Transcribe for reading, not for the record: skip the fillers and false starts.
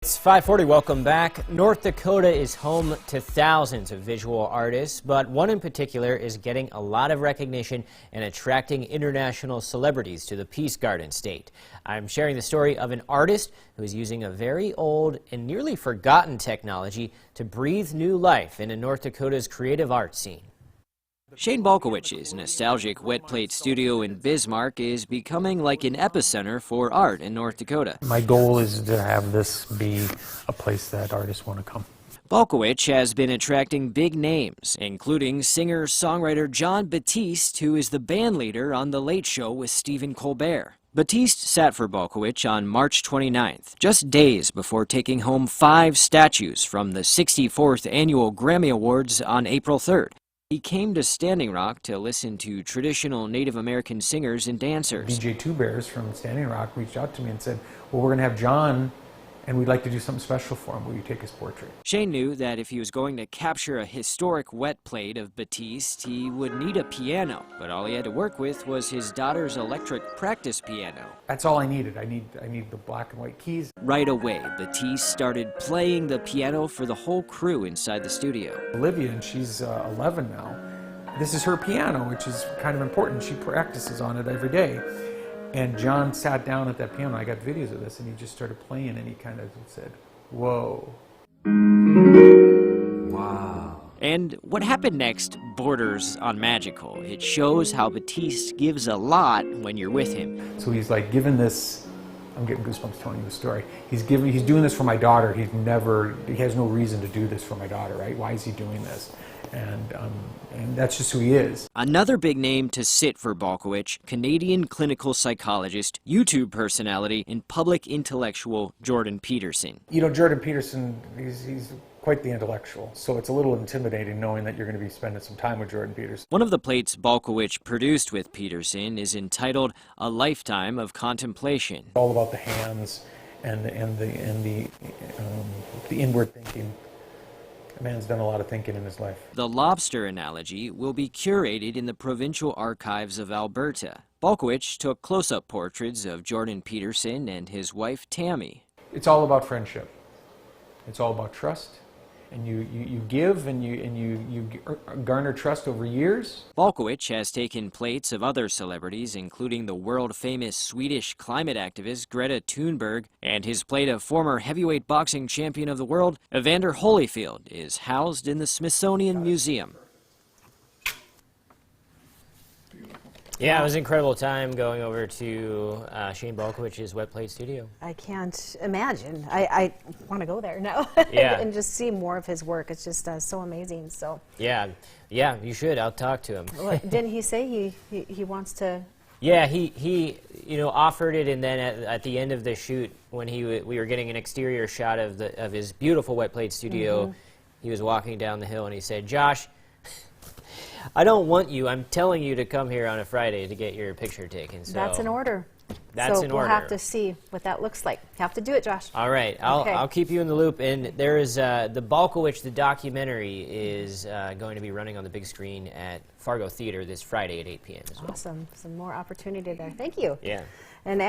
It's 5:40. Welcome back. North Dakota is home to thousands of visual artists, but one in particular is getting a lot of recognition and attracting international celebrities to the Peace Garden state. I'm sharing the story of an artist who is using a very old and nearly forgotten technology to breathe new life into North Dakota's creative art scene. Shane Balkowich's nostalgic wet plate studio in Bismarck is becoming like an epicenter for art in North Dakota. My goal is to have this be a place that artists want to come. Balkowich has been attracting big names, including singer-songwriter Jon Batiste, who is the band leader on The Late Show with Stephen Colbert. Batiste sat for Balkowich on March 29th, just days before taking home 5 statues from the 64th Annual Grammy Awards on April 3rd. He came to Standing Rock to listen to traditional Native American singers and dancers. DJ Two Bears from Standing Rock reached out to me and said, well, we're going to have John, and we'd like to do something special for him. Will you take his portrait? Shane knew that if he was going to capture a historic wet plate of Batiste, he would need a piano, but all he had to work with was his daughter's electric practice piano. That's all I needed. I need the black and white keys. Right away, Batiste started playing the piano for the whole crew inside the studio. Olivia, and she's 11 now, this is her piano, which is kind of important. She practices on it every day. And John sat down at that piano. I got videos of this, and he just started playing, and he kind of said, whoa. Wow. And what happened next borders on magical. It shows how Batiste gives a lot when you're with him. So he's like giving this, I'm getting goosebumps telling you the story. He's doing this for my daughter. He has no reason to do this for my daughter, right? Why is he doing this? And that's just who he is. Another big name to sit for Balkowich, Canadian clinical psychologist, YouTube personality, and public intellectual Jordan Peterson. You know, Jordan Peterson, he's quite the intellectual, so it's a little intimidating knowing that you're going to be spending some time with Jordan Peterson. One of the plates Balkowich produced with Peterson is entitled A Lifetime of Contemplation. All about the hands and the inward thinking. The man's done a lot of thinking in his life. The lobster analogy will be curated in the Provincial Archives of Alberta. Balkowich took close-up portraits of Jordan Peterson and his wife Tammy. It's all about friendship. It's all about trust. And you give and you garner trust over years. Balkowich has taken plates of other celebrities, including the world-famous Swedish climate activist Greta Thunberg, and his plate of former heavyweight boxing champion of the world, Evander Holyfield, is housed in the Smithsonian Museum. Yeah, it was an incredible time going over to Shane Balkowich's wet plate studio. I can't imagine. I want to go there now. Yeah. And just see more of his work. It's just so amazing. So. Yeah, you should. I'll talk to him. Well, didn't he say he wants to? Yeah, he offered it, and then at the end of the shoot, when we were getting an exterior shot of his beautiful wet plate studio, he was walking down the hill and he said, "Josh, I don't want you. I'm telling you to come here on a Friday to get your picture taken." So that's an order. That's so an we'll order. have to see what that looks like. Have to do it, Josh. All right, I'll keep you in the loop. And there is the Balkowich, the documentary, is going to be running on the big screen at Fargo Theater this Friday at 8 p.m. as well. Awesome. Some more opportunity there. Thank you. Yeah. And